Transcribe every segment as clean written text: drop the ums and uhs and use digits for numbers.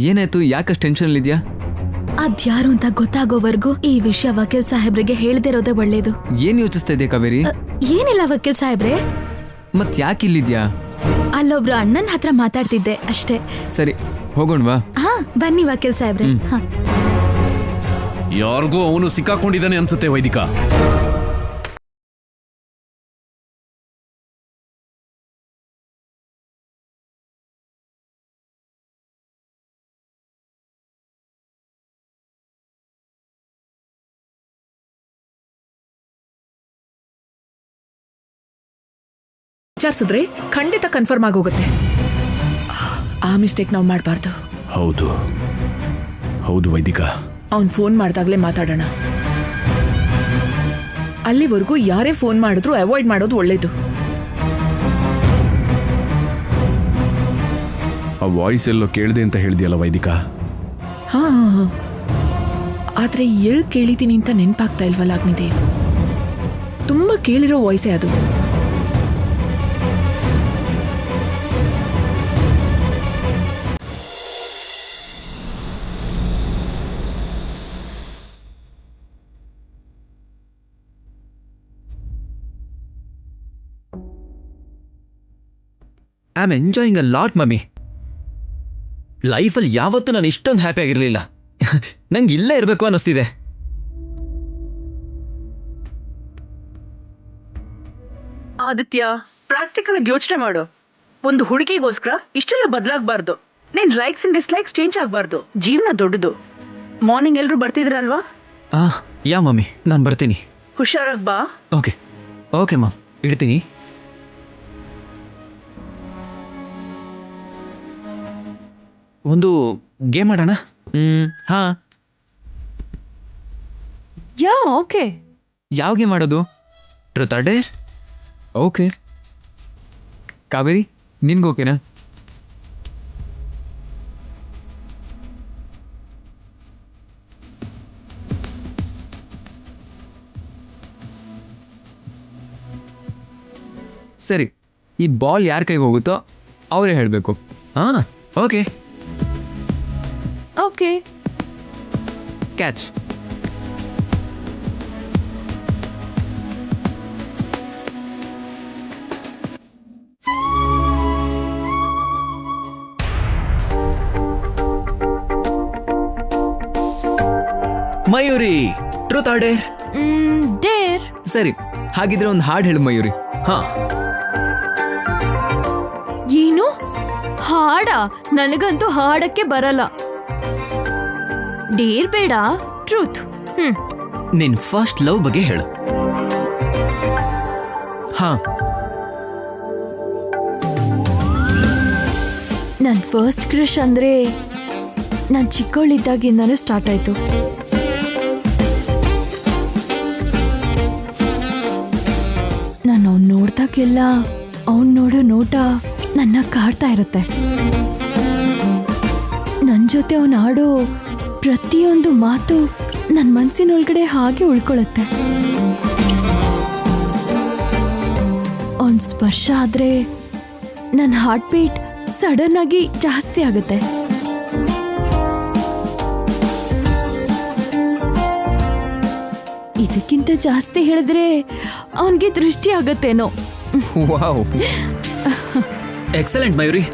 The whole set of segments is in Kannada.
ಏನಾಯ್ತು? ಯಾಕಷ್ಟು ಟೆನ್ಷನ್ ಇದೆಯಾ? ಅದ್ಯಾರು ಅಂತ ಗೊತ್ತಾಗೋವರೆಗೂ ಈ ವಿಷಯ ವಕೀಲ್ ಸಾಹೇಬ್ರಿಗೆ ಹೇಳ್ದಿರೋದೇ ಒಳ್ಳೇದು. ಏನ್ ಯೋಚಿಸ್ತಾ ಇದೆಯಾ ಕಾವೇರಿ? ಏನಿಲ್ಲ ವಕೀಲ್ ಸಾಹೇಬ್ರೆ. ಮತ್ ಯಾಕೆ ಇಲ್ಲಿದ್ಯಾ? ಅಲ್ಲೊಬ್ರು ಅಣ್ಣನ್ ಹತ್ರ ಮಾತಾಡ್ತಿದ್ದೆ ಅಷ್ಟೇ. ಸರಿ ಹೋಗೋಣವಾ? ಹಾ ಬನ್ನಿ ವಕೀಲ್ ಸಾಹೇಬ್ರೆ. ಯಾರಿಗೂ ಅವನು ಸಿಕ್ಕಾಕೊಂಡಿದ್ದಾನೆ ಅನ್ಸುತ್ತೆ ವೈದಿಕ. ವಿಚಾರಿಸಿದ್ರೆ ಖಂಡಿತ ಕನ್ಫರ್ಮ್ ಆಗೋಗುತ್ತೆ. ಆ ಮಿಸ್ಟೇಕ್ ನಾವು ಮಾಡಬಾರ್ದು. ಹೌದು ಹೌದು ವೈದಿಕ. ಅವ್ನು ಫೋನ್ ಮಾಡ್ದಾಗ್ಲೇ ಮಾತಾಡೋಣ. ಅಲ್ಲಿವರೆಗೂ ಯಾರೇ ಫೋನ್ ಮಾಡಿದ್ರು ಅವಾಯ್ಡ್ ಮಾಡೋದು ಒಳ್ಳೇದು. ಆ ವಾಯ್ಸ್ ಎಲ್ಲೋ ಕೇಳಿದೆ ಅಂತ ಹೇಳಿದ್ಯಲ್ಲ ವೈದಿಕ. ಹಾ ಆದ್ರೆ ಎಲ್ಲಿ ಕೇಳಿದ್ದೀನಿ ಅಂತ ನೆನಪಾಗ್ತಾ ಇಲ್ವಲ್ಲ ಅಗ್ನಿದೇವ್. ತುಂಬಾ ಕೇಳಿರೋ ವಾಯ್ಸೇ ಅದು. I am enjoying a lot mummy. ಲೈಫಲ್ಲಿ ಯಾವತ್ತೂ ನಾನು ಇಷ್ಟೊಂದು ಹ್ಯಾಪಿ ಆಗಿರಲಿಲ್ಲ. ನಂಗೆ ಇಲ್ಲೇ ಇರಬೇಕು ಅನ್ನಿಸ್ತಿದೆ. ಆದಿತ್ಯ, ಪ್ರಾಕ್ಟಿಕಲ್ ಆಗಿ ಯೋಚನೆ ಮಾಡು. ಒಂದು ಹುಡುಗಿಗೋಸ್ಕರ ಇಷ್ಟೆಲ್ಲ ಬದಲಾಗಬಾರ್ದು. ನಿನ್ ಲೈಕ್ಸ್ ಅಂಡ್ ಡಿಸ್ಲೈಕ್ಸ್ ಚೇಂಜ್ ಆಗಬಾರ್ದು. ಜೀವನ ದೊಡ್ಡದು. ಮಾರ್ನಿಂಗ್ ಎಲ್ಲರೂ ಬರ್ತಿದ್ರಲ್ವಾ? ಯಾ ಮಮ್ಮಿ, ನಾನು ಬರ್ತೀನಿ. ಹುಷಾರಾಗಿ ಬಾ. ಓಕೆ ಓಕೆ ಮಮ್, ಇಡ್ತೀನಿ. ಒಂದು ಗೇಮ್ ಆಡೋಣ? ಹಾ ಓಕೆ. ಯಾವ ಗೇಮ್ ಮಾಡೋದು? Truth or dare. Okay Kaveri, ನಿನ್ಗೋಕೆನಾ? ಸರಿ, ಈ ಬಾಲ್ ಯಾರ ಕೈಗೆ ಹೋಗುತ್ತೋ ಅವರೇ ಹೇಳಬೇಕು. ಹಾಂ okay okay. Catch. Mayuri, truth or dare? Dare. ಸರಿ, ಹಾಗಿದ್ರೆ ಒಂದು ಹಾಡು ಹೇಳು ಮಯೂರಿ. ಹಾಂ. ಏನು ಹಾಡ? ನನಗಂತೂ ಹಾಡಕ್ಕೆ ಬರಲ್ಲ. ಡೇರ್ ಬೇಡ, ಟ್ರೂತ್. ನಿನ್ ಫಸ್ಟ್ ಲವ್ ಬಗ್ಗೆ ಹೇಳು. ಹಾ, ನನ್ ಫಸ್ಟ್ ಕ್ರಶ್ ಅಂದ್ರೆ ನಾನ್ ಚಿಕ್ಕವಳಿದ್ದಾಗಿಂದಾನು ಸ್ಟಾರ್ಟ್ ಆಯ್ತು. ನಾನು ಅವ್ನ್ ನೋಡ್ದಾಗೆಲ್ಲ ಅವ್ನ್ ನೋಡೋ ನೋಟ ನನ್ನ ಕಾಡ್ತಾ ಇರುತ್ತೆ. ನನ್ ಜೊತೆ ಅವನ್ ಆಡೋ ಪ್ರತಿಯೊಂದು ಮಾತು ನನ್ನ ಮನ್ಸಿನೊಳಗಡೆ ಹಾಗೆ ಉಳ್ಕೊಳತ್ತೆ. ಅವನ್ ಸ್ಪರ್ಶ ಆದ್ರೆ ನನ್ನ ಹಾರ್ಟ್ ಬೀಟ್ ಸಡನ್ ಆಗಿ ಜಾಸ್ತಿ ಆಗುತ್ತೆ. ಇದಕ್ಕಿಂತ ಜಾಸ್ತಿ ಹೇಳಿದ್ರೆ ಅವನ್ಗೆ ದೃಷ್ಟಿ ಆಗತ್ತೇನೋ. Wow, excellent Mayuri,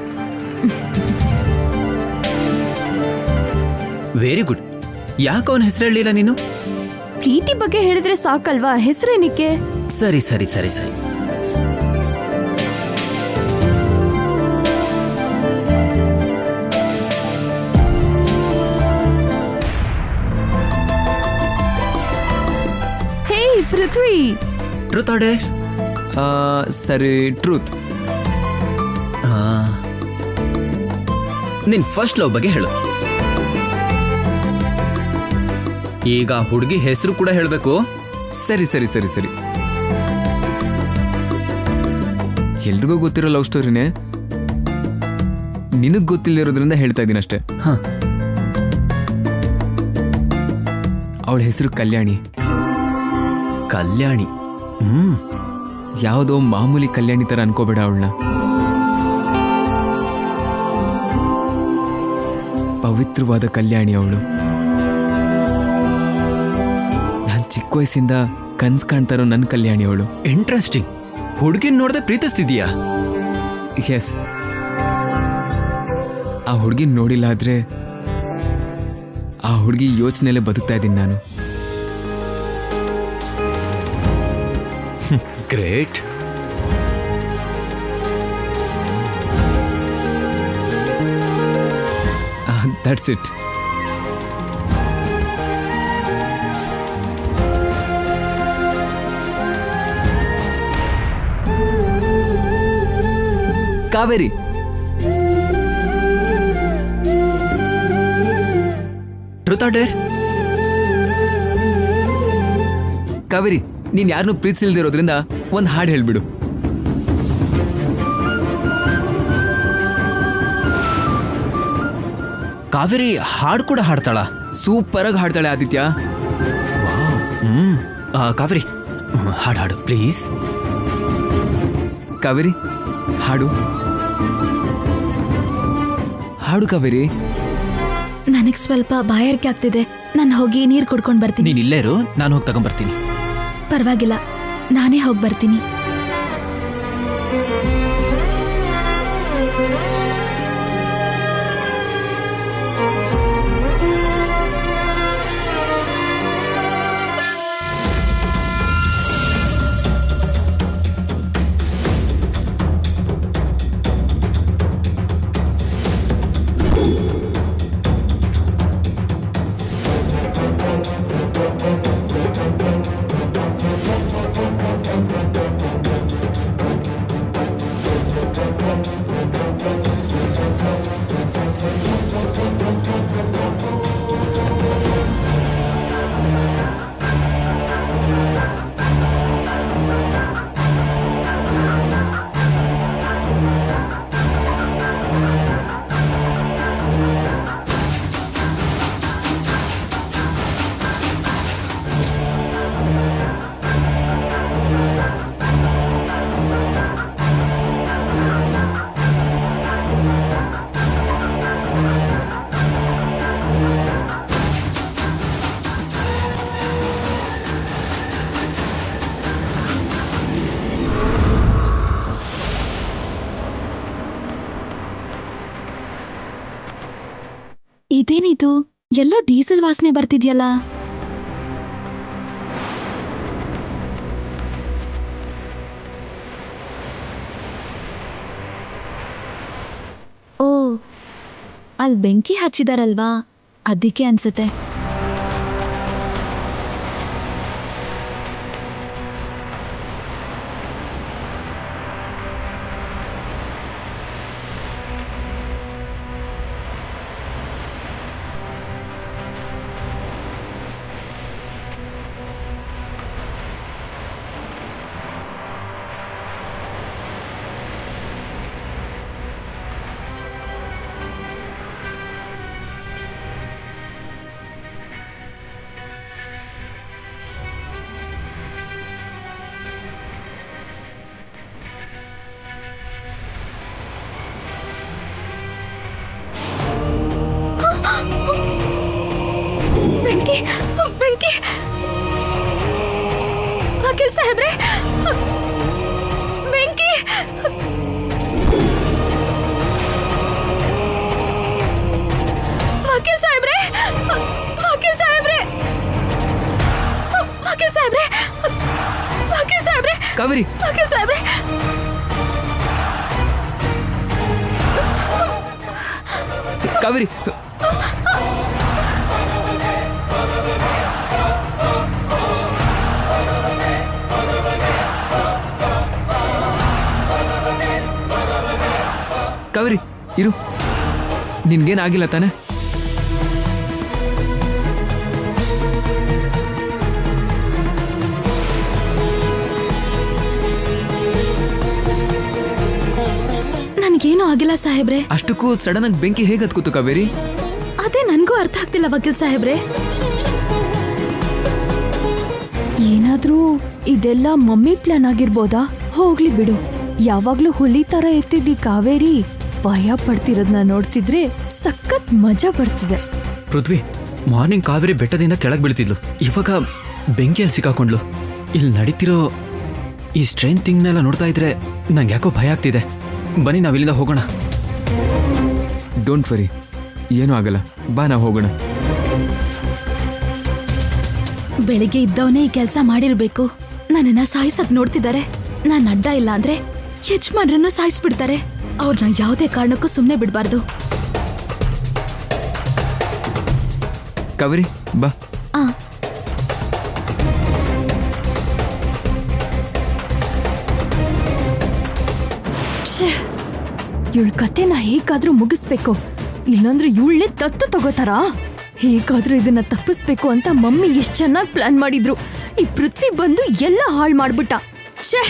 very good. ಯಾಕೆ ಅವನ ಹೆಸರು ಹೇಳಲಿಲ್ಲ ನೀನು? ಪ್ರೀತಿ ಬಗ್ಗೆ ಹೇಳಿದ್ರೆ ಸಾಕಲ್ವಾ, ಹೆಸರೇನಿಕ್ಕೆ? ಸರಿ ಸರಿ ಸರಿ ಸರಿ. ಹೇ ಪೃಥ್ವಿ, ಟ್ರೂತ್ ಆರ್ ಡೇರ್? ಸರಿ, ಟ್ರೂತ್. ನಿನ್ ಫಸ್ಟ್ ಲವ್ ಬಗ್ಗೆ ಹೇಳು. ಈಗ ಹುಡುಗಿ ಹೆಸರು ಕೂಡ ಹೇಳಬೇಕು. ಸರಿ ಸರಿ ಸರಿ ಸರಿ. ಎಲ್ರಿಗೂ ಗೊತ್ತಿರೋ ಲವ್ ಸ್ಟೋರಿನೇ, ನಿನಗ್ ಗೊತ್ತಿಲ್ಲದಿರೋದ್ರಿಂದ ಹೇಳ್ತಾ ಇದ್ದೀನಿ ಅಷ್ಟೇ. ಅವಳ ಹೆಸರು ಕಲ್ಯಾಣಿ. ಕಲ್ಯಾಣಿ? ಯಾವುದೋ ಮಾಮೂಲಿ ಕಲ್ಯಾಣಿ ತರ ಅನ್ಕೋಬೇಡ ಅವಳನ್ನ. ಪವಿತ್ರವಾದ ಕಲ್ಯಾಣಿ ಅವಳು. ನಾನು ಚಿಕ್ಕ ವಯಸ್ಸಿಂದ ಕನ್ಸ್ ಕಾಣ್ತಾರೋ ನನ್ನ ಕಲ್ಯಾಣಿ ಅವಳು. ಇಂಟ್ರೆಸ್ಟಿಂಗ್. ಹುಡುಗಿನ ನೋಡದೆ ಪ್ರೀತಿಸ್ತಿದೀಯಾ? ಎಸ್, ಆ ಹುಡುಗಿನ ನೋಡಿಲ್ಲ ಆದ್ರೆ ಆ ಹುಡುಗಿ ಯೋಚನೆಯಲ್ಲೇ ಬದುಕ್ತಾ ಇದ್ದೀನಿ ನಾನು. Great. That's it. Kaveri, truth or Deere? Kaveri, ನೀನ್ ಯಾರನ್ನೂ ಪ್ರೀತಿಸಿಲ್ದಿರೋದ್ರಿಂದ ಒಂದು ಹಾಡು ಹೇಳ್ಬಿಡು. ಕಾವೇರಿ ಹಾಡು ಕೂಡ ಹಾಡ್ತಾಳ? ಸೂಪರ್ ಆಗಿ ಹಾಡ್ತಾಳೆ ಆದಿತ್ಯ. ಕಾವೇರಿ ಹಾಡು ಹಾಡು ಪ್ಲೀಸ್. ಕಾವೇರಿ ಹಾಡು ಹಾಡು ಕಾವೇರಿ. ನನಗೆ ಸ್ವಲ್ಪ ಬಾಯಾರಿಕೆ ಆಗ್ತಿದೆ, ನಾನು ಹೋಗಿ ನೀರು ಕುಡ್ಕೊಂಡು ಬರ್ತೀನಿ. ನೀನ್ ಇಲ್ಲೇ ಇರು, ನಾನು ಹೋಗಿ ತಗೊಂಡ್ಬರ್ತೀನಿ. ಪರವಾಗಿಲ್ಲ, ನಾನೇ ಹೋಗಿ ಬರ್ತೀನಿ. ಇದೇನಿದು, ಎಲ್ಲೋ ಡೀಸೆಲ್ ವಾಸನೆ ಬರ್ತಿದ್ಯಲ್ಲ. ಓ, ಅಲ್ಲಿ ಬೆಂಕಿ ಹಚ್ಚಿದಾರಲ್ವಾ, ಅದಕ್ಕೆ ಅನ್ಸುತ್ತೆ. ಬೆಂಕಿ, ಬೆಂಕಿ! ವಕೀಲ್ ಸಾಹೇಬ್ರೆ, ಬೆಂಕಿ! ವಕೀಲ್ ಸಾಹೇಬ್ರೆ, ವಕೀಲ್ ಸಾಹೇಬ್ರೆ, ವಕೀಲ್ ಸಾಹೇಬ್ರೆ, ವಕೀಲ್ ಸಾಹೇಬ್ರೆ! ಕಾವೇರಿ, ವಕೀಲ್ ಸಾಹೇಬ್ರೆ! ಕಾವೇರಿ, ಕಾವೇರಿ ಇರು, ನಿನ್ಗೇನಾಗಿಲ್ಲ ತಾನೆ? ನನಗೇನು ಆಗಿಲ್ಲ ಸಾಹೇಬ್ರೆ. ಅಷ್ಟಕ್ಕೂ ಸಡನ್ ಆಗಿ ಬೆಂಕಿ ಹೇಗೆ ಹತ್ಕೋತು ಕಾವೇರಿ? ಅದೇ ನನ್ಗೂ ಅರ್ಥ ಆಗ್ತಿಲ್ಲ ವಕೀಲ್ ಸಾಹೇಬ್ರೆ. ಏನಾದ್ರೂ ಇದೆಲ್ಲ ಮಮ್ಮಿ ಪ್ಲಾನ್ ಆಗಿರ್ಬೋದಾ? ಹೋಗ್ಲಿ ಬಿಡು, ಯಾವಾಗ್ಲೂ ಹುಲಿ ತರ ಎತ್ತಿದ್ದಿ ಕಾವೇರಿ ಭಯ ಪಡ್ತಿರೋದನ್ನ ನೋಡ್ತಿದ್ರೆ ಸಖತ್ ಮಜಾ ಬರ್ತಿದೆ. ಪೃಥ್ವಿ, ಮಾರ್ನಿಂಗ್ ಕಾವೇರಿ ಬೆಟ್ಟದಿಂದ ಕೆಳಗೆ ಬೀಳ್ತಿದ್ಲು, ಇವಾಗ ಬೆಂಕಿಯಲ್ಲಿ ಸಿಕ್ಕಾಕೊಂಡ್ಲು. ಇಲ್ಲಿ ನಡೀತಿರೋ ಈ ಸ್ಟ್ರೈನ್ ಥಿಂಗ್ನೆಲ್ಲ ನೋಡ್ತಾ ಇದ್ರೆ ನಂಗೆ ಯಾಕೋ ಭಯ ಆಗ್ತಿದೆ. ಬನ್ನಿ ನಾವಿಲ್ಲಿಂದ ಹೋಗೋಣ. ಡೋಂಟ್ ವರಿ, ಏನೂ ಆಗಲ್ಲ, ಬಾ ನಾವು ಹೋಗೋಣ. ಬೆಳಿಗ್ಗೆ ಇದ್ದವನೇ ಈ ಕೆಲಸ ಮಾಡಿರ್ಬೇಕು. ನನ್ನನ್ನ ಸಾಯಿಸಕ್ ನೋಡ್ತಿದ್ದಾರೆ. ನಾನ್ ಅಡ್ಡ ಇಲ್ಲ ಅಂದ್ರೆ ಯಜಮಾನ್ರನ್ನು ಸಾಯಿಸ್ಬಿಡ್ತಾರೆ. ಅವ್ರನ್ನ ಯಾವುದೇ ಕಾರಣಕ್ಕೂ ಸುಮ್ಮನೆ ಬಿಡಬಾರ್ದು. ಕಾವೇರಿ ಬಾ. ಇವಳ ಕತೆನ ಹೇಗಾದ್ರೂ ಮುಗಿಸ್ಬೇಕು, ಇಲ್ಲಾಂದ್ರೆ ಇವಳನ್ನೇ ದತ್ತು ತಗೋತಾರ. ಹೇಗಾದ್ರೂ ಇದನ್ನ ತಪ್ಪಿಸ್ಬೇಕು ಅಂತ ಮಮ್ಮಿ ಎಷ್ಟ್ ಚೆನ್ನಾಗಿ ಪ್ಲಾನ್ ಮಾಡಿದ್ರು. ಈ ಪೃಥ್ವಿ ಬಂದು ಎಲ್ಲ ಹಾಳು ಮಾಡ್ಬಿಟ್ಟ. ಛೇ,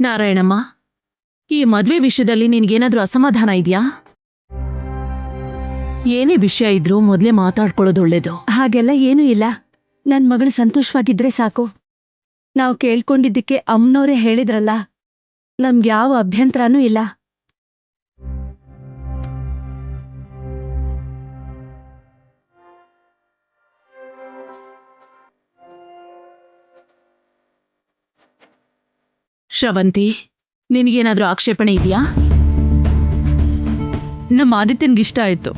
ನಾರಾಯಣಮ್ಮ, ಈ ಮದ್ವೆ ವಿಷಯದಲ್ಲಿ ನಿನ್ಗೇನಾದ್ರೂ ಅಸಮಾಧಾನ ಇದೆಯಾ? ಏನೇ ವಿಷಯ ಇದ್ರೂ ಮೊದಲೇ ಮಾತಾಡ್ಕೊಳ್ಳೋದು ಒಳ್ಳೇದು. ಹಾಗೆಲ್ಲ ಏನೂ ಇಲ್ಲ. ನನ್ ಮಗಳು ಸಂತೋಷವಾಗಿದ್ರೆ ಸಾಕು. ನಾವು ಕೇಳ್ಕೊಂಡಿದ್ದಕ್ಕೆ ಅಮ್ಮನವರೇ ಹೇಳಿದ್ರಲ್ಲ, ನಮ್ಗೆ ಯಾವ ಅಭ್ಯಂತರನೂ ಇಲ್ಲ. ಶ್ರವಂತಿ, ನಿನಗೇನಾದ್ರೂ ಆಕ್ಷೇಪಣೆ ಇದೆಯಾ? ನಮ್ಮ ಆದಿತ್ಯನ್ಗೆ ಇಷ್ಟ ಆಯ್ತು.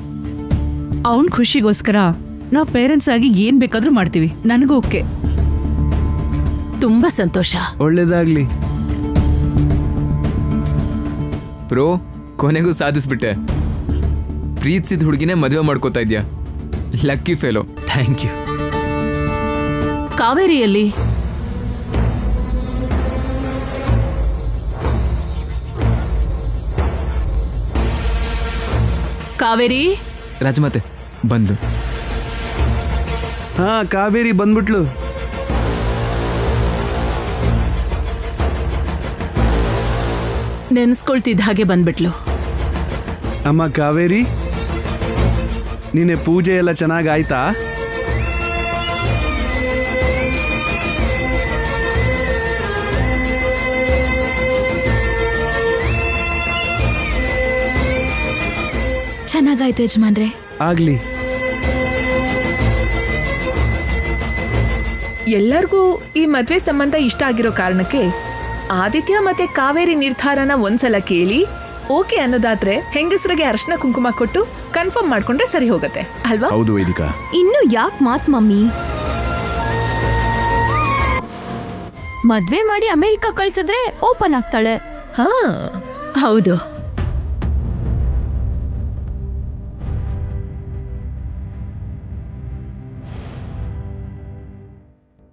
ಅವನ್ ಖುಷಿಗೋಸ್ಕರ ನಾವು ಪೇರೆಂಟ್ಸ್ ಆಗಿ ಏನ್ ಬೇಕಾದ್ರೂ ಮಾಡ್ತೀವಿ. ನನಗೂ ಓಕೆ. ತುಂಬಾ ಸಂತೋಷ. ಒಳ್ಳೇದಾಗ್ಲಿ. ಪ್ರೋ, ಕೊನೆಗೂ ಸಾಧಿಸ್ಬಿಟ್ಟೆ. ಪ್ರೀತಿಸಿದ ಹುಡುಗಿನೇ ಮದುವೆ ಮಾಡ್ಕೋತಾ ಇದ್ಯಾ. Lucky fellow. Thank you. ಕಾವೇರಿಯಲ್ಲಿ ಕಾವೇರಿ ರಾಜಮಾತೆ ಬಂದು. ಹಾ, ಕಾವೇರಿ ಬಂದ್ಬಿಟ್ಲು. ನೆನ್ಸ್ಕೊಳ್ತಿದ್ದ ಹಾಗೆ ಬಂದ್ಬಿಟ್ಲು. ಅಮ್ಮ ಕಾವೇರಿ, ನಿನ್ನೆ ಪೂಜೆ ಎಲ್ಲ ಚೆನ್ನಾಗಾಯ್ತಾ? ಚೆನ್ನಾಗಾಯ್ತು ಯಜಮಾನ್ರೆ. ಆಗ್ಲಿ. ಎಲ್ಲರಿಗೂ ಈ ಮದ್ವೆ ಸಂಬಂಧ ಇಷ್ಟ ಆಗಿರೋ ಕಾರಣಕ್ಕೆ ಆದಿತ್ಯ ಮತ್ತೆ ಕಾವೇರಿ ನಿರ್ಧಾರನ ಒಂದ್ಸಲ ಕೇಳಿ ಓಕೆ ಅನ್ನೋದಾದ್ರೆ ಹೆಂಗಸರಿಗೆ ಅರ್ಶನ ಕುಂಕುಮ ಕೊಟ್ಟು ಕನ್ಫರ್ಮ್ ಮಾಡ್ಕೊಂಡ್ರೆ ಸರಿ ಹೋಗತ್ತೆ ಅಲ್ವಾ? ಹೌದು ವೇದಿಕಾ. ಇನ್ನು ಯಾಕೆ ಮಾತ್ ಮಮ್ಮಿ? ಮದ್ವೆ ಮಾಡಿ ಅಮೆರಿಕ ಕಳ್ಸಿದ್ರೆ ಓಪನ್ ಆಗ್ತಾಳೆ. ಹಾ ಹೌದು.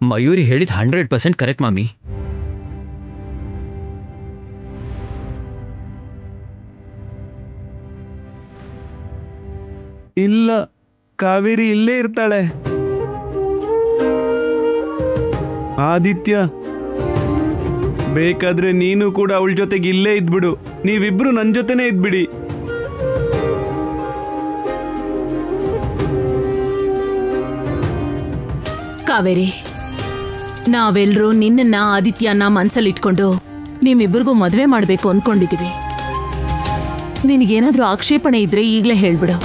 ಮಯೂರಿ ಹೇಳಿದ್ 100% ಕರೆಕ್ಟ್ ಮಾಮಿ. ಇಲ್ಲ, ಕಾವೇರಿ ಇಲ್ಲೇ ಇರ್ತಾಳೆ. ಆದಿತ್ಯ, ಬೇಕಾದ್ರೆ ನೀನು ಕೂಡ ಅವಳ ಜೊತೆಗೆ ಇಲ್ಲೇ ಇದ್ಬಿಡು. ನೀವಿಬ್ರು ನನ್ನ ಜೊತೆನೇ ಇದ್ಬಿಡಿ. ಕಾವೇರಿ, ನಾವೆಲ್ಲರೂ ನಿನ್ನನ್ನ ಆದಿತ್ಯನ ಮನ್ಸಲ್ಲಿಟ್ಕೊಂಡು ನಿಮ್ಮಿಬ್ಬರಿಗೂ ಮದುವೆ ಮಾಡಬೇಕು ಅಂದ್ಕೊಂಡಿದ್ದೀವಿ. ನಿನಗೇನಾದ್ರೂ ಆಕ್ಷೇಪಣೆ ಇದ್ರೆ ಈಗಲೇ ಹೇಳ್ಬಿಡು.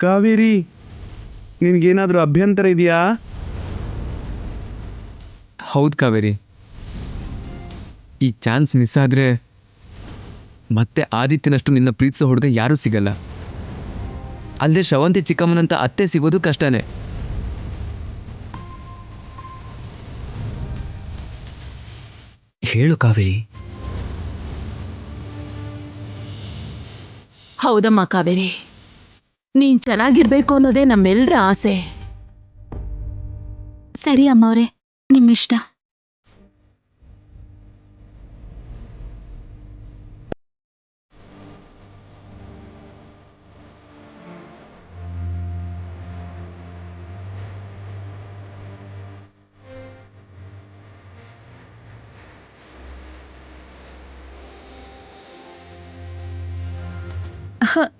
ಕಾವೇರಿ, ನಿನ್ಗೇನಾದ್ರೂ ಅಭ್ಯಂತರ ಇದೆಯಾ? ಹೌದು ಕಾವೇರಿ, ಈ ಚಾನ್ಸ್ ಮಿಸ್ ಆದರೆ ಮತ್ತೆ ಆದಿತ್ಯನಷ್ಟು ನಿನ್ನ ಪ್ರೀತಿಸೋ ಹುಡುಗ ಯಾರೂ ಸಿಗಲ್ಲ. ಅಲ್ಲದೆ ಶ್ರವಂತಿ ಚಿಕ್ಕಮ್ಮನಂತ ಅತ್ತೆ ಸಿಗೋದು ಕಷ್ಟನೇ. ಹೇಳು ಕಾವೇರಿ. ಹೌದಮ್ಮ ಕಾವೇರಿ, ನೀನ್ ಚೆನ್ನಾಗಿರ್ಬೇಕು ಅನ್ನೋದೇ ನಮ್ಮೆಲ್ಲರ ಆಸೆ. ಸರಿ ಅಮ್ಮವ್ರೆ, ನಿಮ್ಮಿಷ್ಟ.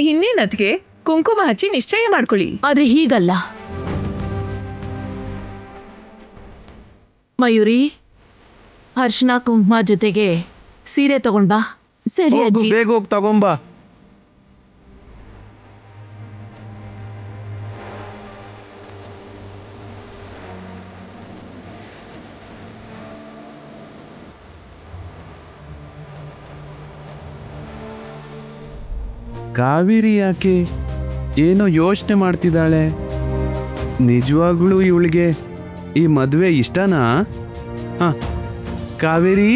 ಇನ್ನೇನದ್ಗೆ ಕುಂಕುಮ ಹಚ್ಚಿ ನಿಶ್ಚಯ ಮಾಡ್ಕೊಳ್ಳಿ. ಆದ್ರೆ ಹೀಗಲ್ಲ. ಮಯೂರಿ, ಅರ್ಶಿನ ಕುಂಕುಮ ಜೊತೆಗೆ ಸೀರೆ ತಗೊಂಡ್ಬಾ. ಸರಿ ಹೋಗು, ಅಜ್ಜಿ. ಬೇಗ ಹೋಗಿ ತಗೊಂಬಾ. ಕಾವೇರಿ ಯಾಕೆ ಏನೋ ಯೋಚನೆ ಮಾಡ್ತಿದ್ದಾಳೆ? ನಿಜವಾಗ್ಲೂ ಇವಳಿಗೆ ಈ ಮದುವೆ ಇಷ್ಟನಾ? ಹ, ಕಾವೇರಿ,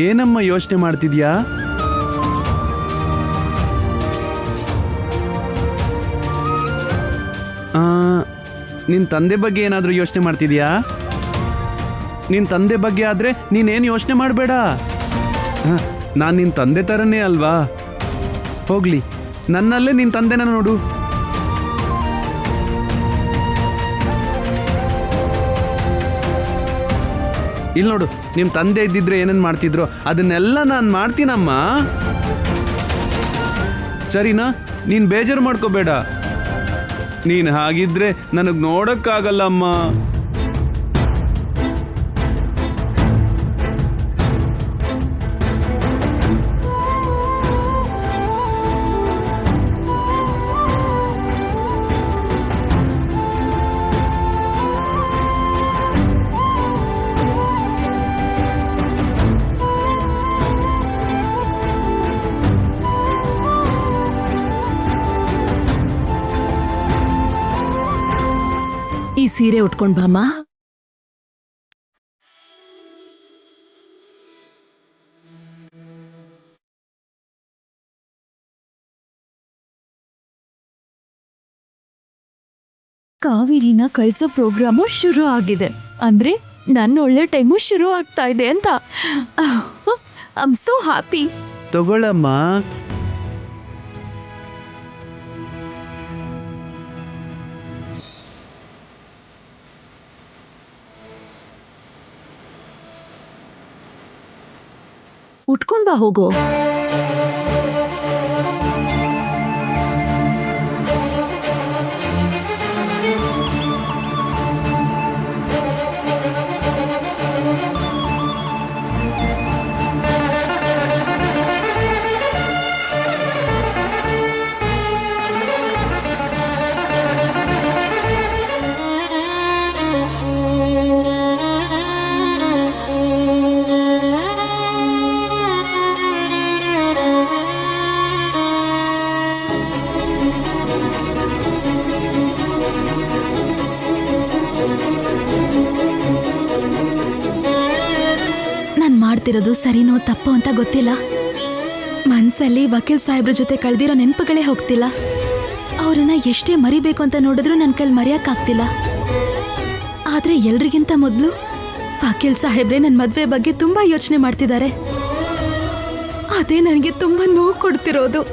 ಏನಮ್ಮ ಯೋಚನೆ ಮಾಡ್ತಿದ್ಯಾ? ನಿನ್ನ ತಂದೆ ಬಗ್ಗೆ ಏನಾದರೂ ಯೋಚನೆ ಮಾಡ್ತಿದ್ಯಾ? ನಿನ್ನ ತಂದೆ ಬಗ್ಗೆ ಆದರೆ ನೀನೇನು ಯೋಚನೆ ಮಾಡಬೇಡ. ನಾನು ನಿನ್ನ ತಂದೆ ಥರನೇ ಅಲ್ವಾ? ಹೋಗ್ಲಿ, ನನ್ನಲ್ಲೇ ನಿನ್ನ ತಂದೆನ ನೋಡು. ಇಲ್ಲಿ ನೋಡು, ನಿಮ್ಮ ತಂದೆ ಇದ್ದಿದ್ರೆ ಏನೇನು ಮಾಡ್ತಿದ್ರು ಅದನ್ನೆಲ್ಲ ನಾನು ಮಾಡ್ತೀನಮ್ಮ. ಸರಿನಾ? ನೀನು ಬೇಜಾರು ಮಾಡ್ಕೋಬೇಡ. ನೀನು ಹಾಗಿದ್ರೆ ನನಗೆ ನೋಡೋಕ್ಕಾಗಲ್ಲಮ್ಮ. ಈ ಸೀರೆ ಉಟ್ಕೊಂಡ್ ಬಾಮ್ಮ. ಕಾವೇರಿನ ಕಳ್ಸೋ ಪ್ರೋಗ್ರಾಮು ಶುರು ಆಗಿದೆ. ಅಂದ್ರೆ ನನ್ನ ಒಳ್ಳೆ ಟೈಮು ಶುರು ಆಗ್ತಾ ಇದೆ ಅಂತ. I am so happy. ತಗೊಳ್ಳಮ್ಮ. ಉಟ್ಕೊಂಡ್ ಬಾ ಹೋಗೋ. ಮಾಡ್ತಿರೋದು ಸರಿನೋ ತಪ್ಪೋ ಅಂತ ಗೊತ್ತಿಲ್ಲ. ಮನ್ಸಲ್ಲಿ ವಕೀಲ್ ಸಾಹೇಬ್ರ ಜೊತೆ ಕಳೆದಿರೋ ನೆನಪುಗಳೇ ಹೋಗ್ತಿಲ್ಲ. ಅವ್ರನ್ನ ಎಷ್ಟೇ ಮರಿಬೇಕು ಅಂತ ನೋಡಿದ್ರು ನನ್ನ ಕೈಲಿ ಮರೆಯಕ್ಕಾಗ್ತಿಲ್ಲ. ಆದ್ರೆ ಎಲ್ರಿಗಿಂತ ಮೊದಲು ವಕೀಲ್ ಸಾಹೇಬ್ರೆ ನನ್ನ ಮದ್ವೆ ಬಗ್ಗೆ ತುಂಬಾ ಯೋಚನೆ ಮಾಡ್ತಿದ್ದಾರೆ. ಅದೇ ನನಗೆ ತುಂಬಾ ನೋವು ಕೊಡ್ತಿರೋದು.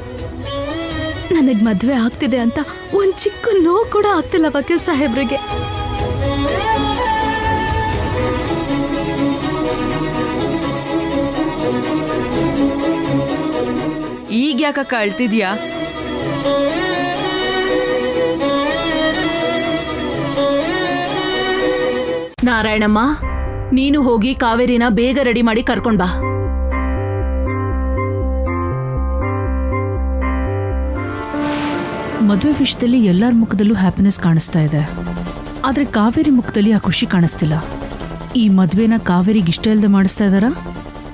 ನನಗೆ ಮದ್ವೆ ಆಗ್ತಿದೆ ಅಂತ ಒಂದ್ ಚಿಕ್ಕ ನೋವು ಕೂಡ ಆಗ್ತಿಲ್ಲ ವಕೀಲ್ ಸಾಹೇಬ್ರಿಗೆ. ಈಗ ಯಾಕಕ್ಕ ಅಳ್ತಿದ್ಯಾ? ನಾರಾಯಣಮ್ಮ, ನೀನು ಹೋಗಿ ಕಾವೇರಿನ ಬೇಗ ರೆಡಿ ಮಾಡಿ ಕರ್ಕೊಂಡ್ ಬಾ. ಮದುವೆ ವಿಷಯದಲ್ಲಿ ಎಲ್ಲರ ಮುಖದಲ್ಲೂ ಹ್ಯಾಪಿನೆಸ್ ಕಾಣಿಸ್ತಾ ಇದೆ, ಆದ್ರೆ ಕಾವೇರಿ ಮುಖದಲ್ಲಿ ಆ ಖುಷಿ ಕಾಣಿಸ್ತಿಲ್ಲ. ಈ ಮದುವೆನ ಕಾವೇರಿಗೆ ಇಷ್ಟ ಇಲ್ಲದೆ ಮಾಡಿಸ್ತಾ ಇದ್ದಾರಾ,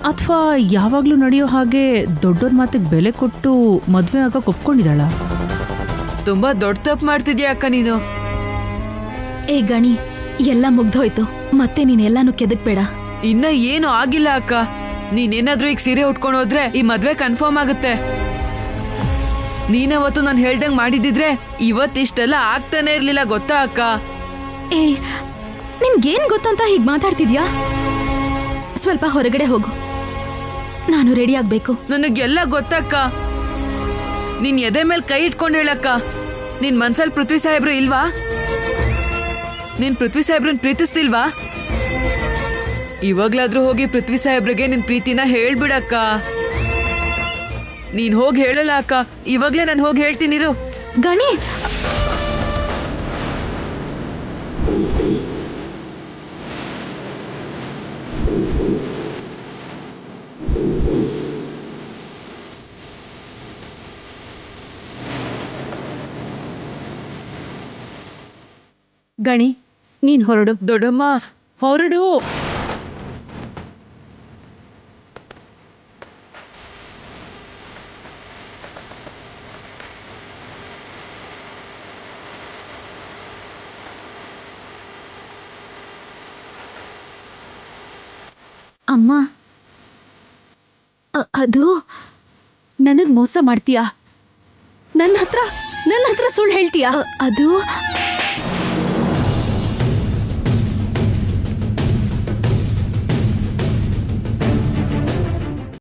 ಅಥವಾ ಯಾವಾಗ್ಲೂ ನಡೆಯೋ ಹಾಗೆ ದೊಡ್ಡೋರ್ ಮಾತಿಗೆ ಬೆಲೆ ಕೊಟ್ಟು ಮದುವೆ ಆಗಕ್ಕೆ ಒಪ್ಕೊಂಡಿದ್ದಾಳ? ತುಂಬಾ ದೊಡ್ಡ ತಪ್ಪು ಮಾಡ್ತಿದ್ಯಾ ಅಕ್ಕ ನೀನು. ಏ ಗಣಿ, ಎಲ್ಲ ಮುಗ್ದೋಯ್ತು, ಮತ್ತೆ ನೀನೆಲ್ಲಾನು ಕೆದಕ್ಬೇಡ. ಇನ್ನ ಏನು ಆಗಿಲ್ಲ ಅಕ್ಕ. ನೀನೇನಾದ್ರೂ ಈಗ ಸೀರೆ ಉಟ್ಕೊಂಡು ಹೋದ್ರೆ ಈ ಮದ್ವೆ ಕನ್ಫರ್ಮ್ ಆಗುತ್ತೆ. ನೀನವತ್ತು ನಾನು ಹೇಳ್ದಂಗ್ ಮಾಡಿದಿದ್ರೆ ಇವತ್ತಿಷ್ಟೆಲ್ಲ ಆಗ್ತಾನೆ ಇರ್ಲಿಲ್ಲ ಗೊತ್ತಾ ಅಕ್ಕ. ಏಯ್ ನಿನ್ಗೇನ್ ಗೊತ್ತಂತ ಹೀಗ್ ಮಾತಾಡ್ತಿದ್ಯಾ? ಸ್ವಲ್ಪ ಹೊರಗಡೆ ಹೋಗು, ನಾನು ರೆಡಿ ಆಗ್ಬೇಕು. ನನಗೆಲ್ಲ ಗೊತ್ತಕ್ಕ. ನೀನ್ ಎದೆ ಮೇಲೆ ಕೈ ಇಟ್ಕೊಂಡು ಹೇಳಕ್ಕ, ನಿನ್ ಮನ್ಸಲ್ಲಿ ಪೃಥ್ವಿ ಸಾಹೇಬ್ರು ಇಲ್ವಾ? ನೀನ್ ಪೃಥ್ವಿ ಸಾಹೇಬ್ರನ್ ಪ್ರೀತಿಸ್ತಿಲ್ವಾ? ಇವಾಗ್ಲಾದ್ರೂ ಹೋಗಿ ಪೃಥ್ವಿ ಸಾಹೇಬ್ರಿಗೆ ನಿನ್ ಪ್ರೀತಿನ ಹೇಳ್ಬಿಡಕ್ಕ. ನೀನ್ ಹೋಗಿ ಹೇಳಲ್ಲ ಅಕ್ಕ, ಇವಾಗ್ಲೇ ನಾನು ಹೋಗಿ ಹೇಳ್ತೀನಿರು. ಗಣಿ, ಗಣಿ ನೀನ್ ಹೊರಡು. ದೊಡ್ಡಮ್ಮ, ಹೊರಡು. ಅಮ್ಮ, ಅದು ನನಗ್ ಮೋಸ ಮಾಡ್ತೀಯಾ? ನನ್ನ ಹತ್ರ ಸುಳ್ಳು ಹೇಳ್ತೀಯಾ? ಅದು